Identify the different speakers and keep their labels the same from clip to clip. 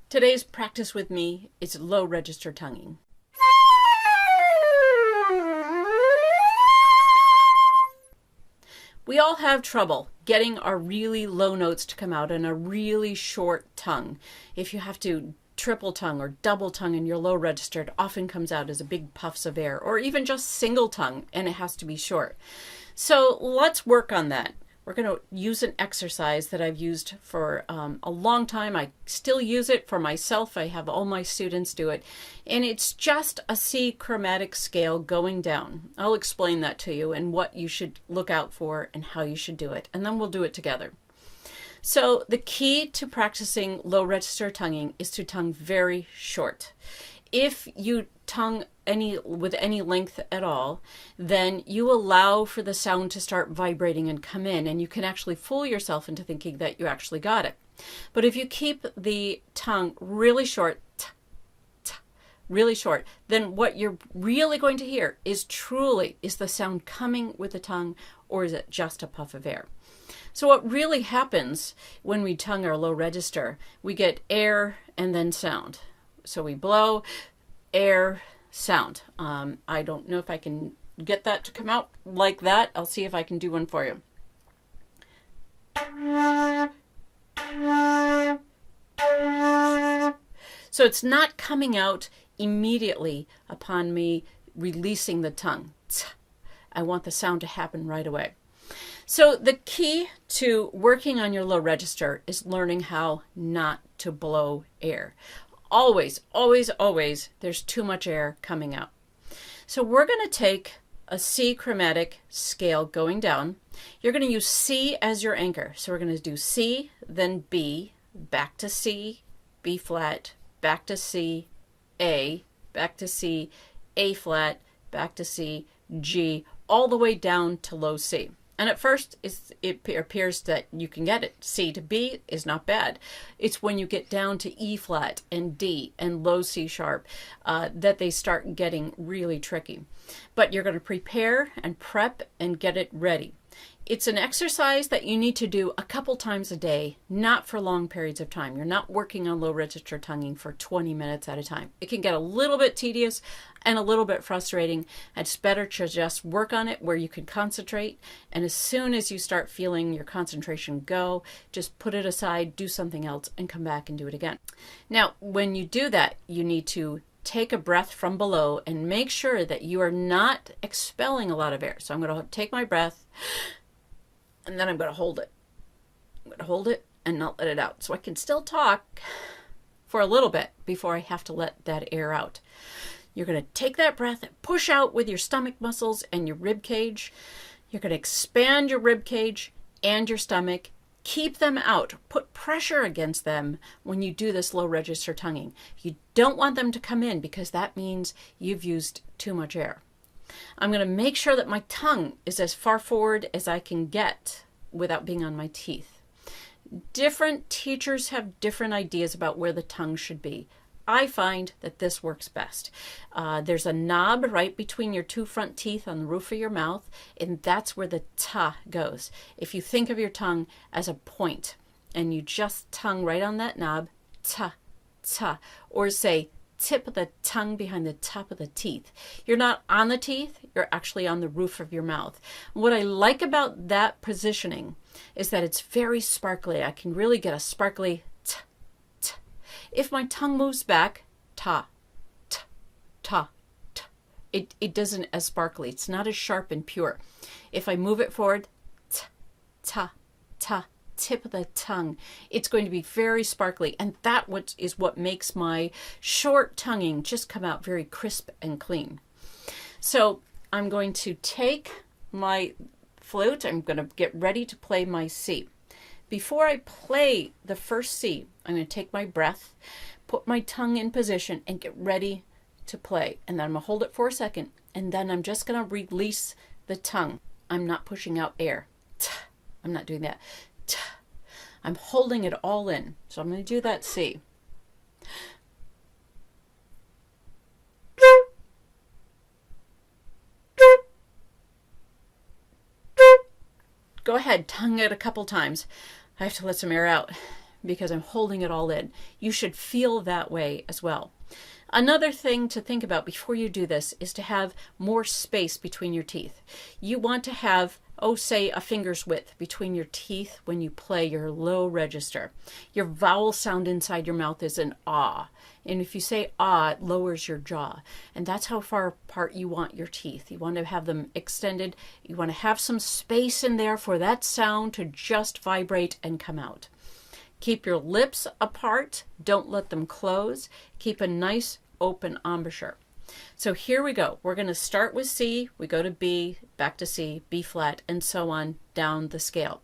Speaker 1: Today's practice with me is low register tonguing. We all have trouble getting our really low notes to come out in a really short tongue. If you have to triple tongue or double tongue in your low register, it often comes out as a big puffs of air, or even just single tongue, and it has to be short. So let's work on that. We're going to use an exercise that I've used for a long time. I still use it for myself. I have all my students do it. And it's just a C chromatic scale going down. I'll explain that to you and what you should look out for and how you should do it. And then we'll do it together. So the key to practicing low register tonguing is to tongue very short. If you tongue with any length at all, then you allow for the sound to start vibrating and come in, and you can actually fool yourself into thinking that you actually got it. But if you keep the tongue really short, really short, then what you're really going to hear is the sound coming with the tongue, or is it just a puff of air? So what really happens when we tongue our low register, we get air and then sound. So we blow, air, sound. I don't know if I can get that to come out like that. I'll see if I can do one for you. So it's not coming out immediately upon me releasing the tongue. I want the sound to happen right away. So the key to working on your low register is learning how not to blow air. Always, always, always, there's too much air coming out. So we're going to take a C chromatic scale going down. You're going to use C as your anchor. So we're going to do C, then B, back to C, B flat, back to C, A, back to C, A flat, back to C, G, all the way down to low C. And at first, it appears that you can get it. C to B is not bad. It's when you get down to E flat and D and low C sharp that they start getting really tricky. But you're going to prepare and prep and get it ready. It's an exercise that you need to do a couple times a day, not for long periods of time. You're not working on low register tonguing for 20 minutes at a time. It can get a little bit tedious and a little bit frustrating. It's better to just work on it where you can concentrate. And as soon as you start feeling your concentration go, just put it aside, do something else, and come back and do it again. Now, when you do that, you need to take a breath from below and make sure that you are not expelling a lot of air. So I'm going to take my breath, and then I'm going to hold it. I'm going to hold it and not let it out. So I can still talk for a little bit before I have to let that air out. You're going to take that breath and push out with your stomach muscles and your rib cage. You're going to expand your rib cage and your stomach. Keep them out. Put pressure against them when you do this low register tonguing. You don't want them to come in because that means you've used too much air. I'm going to make sure that my tongue is as far forward as I can get without being on my teeth. Different teachers have different ideas about where the tongue should be. I find that this works best. There's a knob right between your two front teeth on the roof of your mouth, and that's where the ta goes. If you think of your tongue as a point, and you just tongue right on that knob, ta, ta, or say tip of the tongue behind the top of the teeth. You're not on the teeth, you're actually on the roof of your mouth. What I like about that positioning is that it's very sparkly. I can really get a sparkly t, t. If my tongue moves back, ta, t, ta, t, it doesn't as sparkly. It's not as sharp and pure. If I move it forward, t, ta, ta, tip of the tongue, it's going to be very sparkly, and that is what makes my short tonguing just come out very crisp and clean. So I'm going to take my flute. I'm going to get ready to play my C. Before I play the first C, I'm going to take my breath, put my tongue in position, and get ready to play. And then I'm going to hold it for a second, and then I'm just going to release the tongue. I'm not pushing out air. I'm not doing that. I'm holding it all in. So I'm going to do that C. Go ahead, tongue it a couple times. I have to let some air out. because I'm holding it all in. You should feel that way as well. Another thing to think about before you do this is to have more space between your teeth. You want to have, say a finger's width between your teeth when you play your low register. Your vowel sound inside your mouth is an ah. And if you say ah, it lowers your jaw. And that's how far apart you want your teeth. You want to have them extended. You want to have some space in there for that sound to just vibrate and come out. Keep your lips apart. Don't let them close. Keep a nice open embouchure. So here we go. We're going to start with C. We go to B, back to C, B flat, and so on down the scale.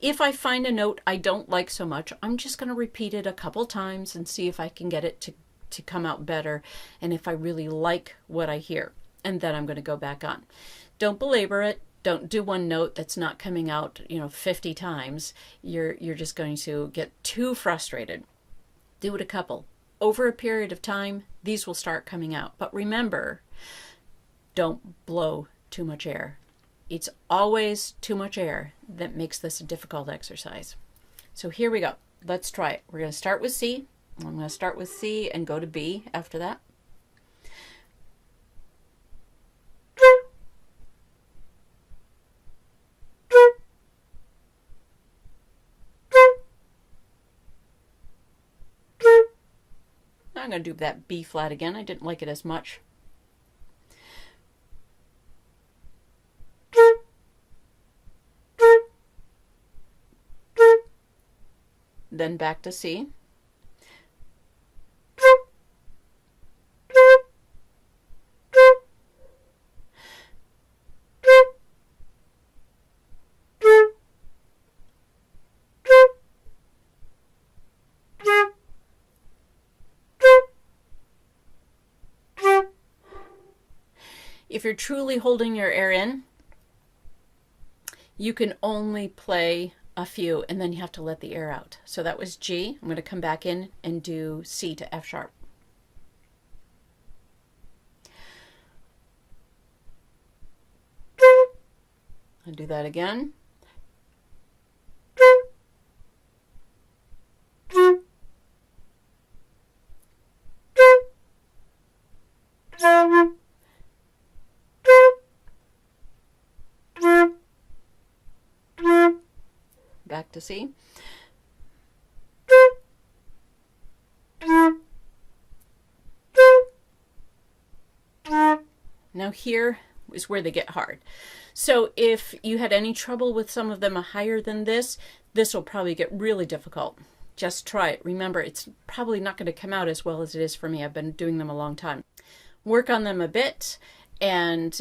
Speaker 1: If I find a note I don't like so much, I'm just going to repeat it a couple times and see if I can get it to come out better, and if I really like what I hear. And then I'm going to go back on. Don't belabor it. Don't do one note that's not coming out, 50 times. You're just going to get too frustrated. Do it a couple. Over a period of time, these will start coming out. But remember, don't blow too much air. It's always too much air that makes this a difficult exercise. So here we go. Let's try it. We're going to start with C. I'm going to start with C and go to B after that. I'm going to do that B flat again. I didn't like it as much. Then back to C. If you're truly holding your air in, you can only play a few and then you have to let the air out. So that was G. I'm going to come back in and do C to F sharp. I'll do that again. Back to C. Now here is where they get hard. So if you had any trouble with some of them higher than this will probably get really difficult. Just try it. Remember, it's probably not going to come out as well as it is for me. I've been doing them a long time. Work on them a bit, and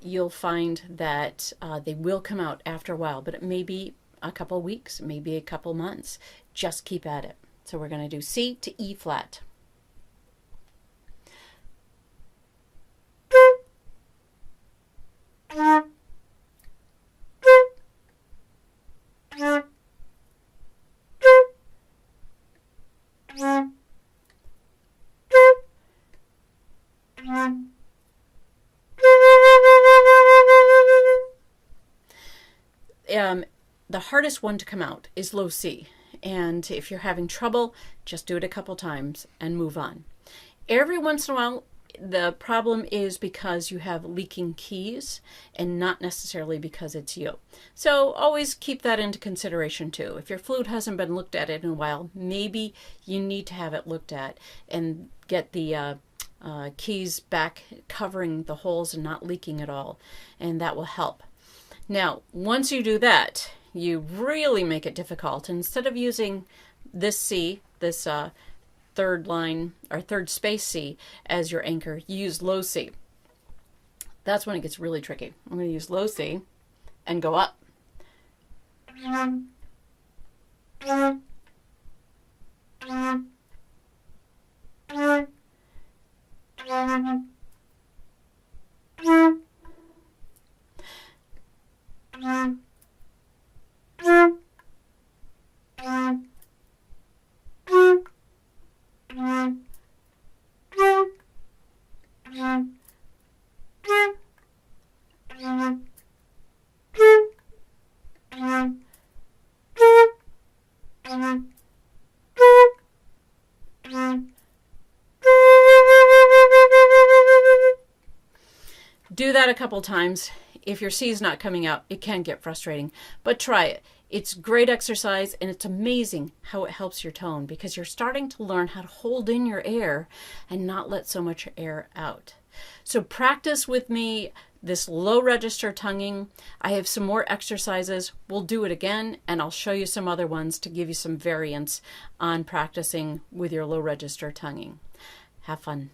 Speaker 1: you'll find that they will come out after a while, but it may be a couple weeks, maybe a couple months. Just keep at it. So we're going to do C to E flat. The hardest one to come out is low C, and if you're having trouble, just do it a couple times and move on. Every once in a while, the problem is because you have leaking keys and not necessarily because it's you. So always keep that into consideration too. If your flute hasn't been looked at in a while, maybe you need to have it looked at and get the keys back covering the holes and not leaking at all, and that will help. Now, once you do that, you really make it difficult. Instead of using this C, this third line or third space C as your anchor, you use low C. That's when it gets really tricky. I'm going to use low C and go up. Do that a couple times. If your C is not coming out, it can get frustrating, but try it. It's great exercise, and it's amazing how it helps your tone because you're starting to learn how to hold in your air and not let so much air out. So practice with me this low register tonguing. I have some more exercises. We'll do it again, and I'll show you some other ones to give you some variants on practicing with your low register tonguing. Have fun.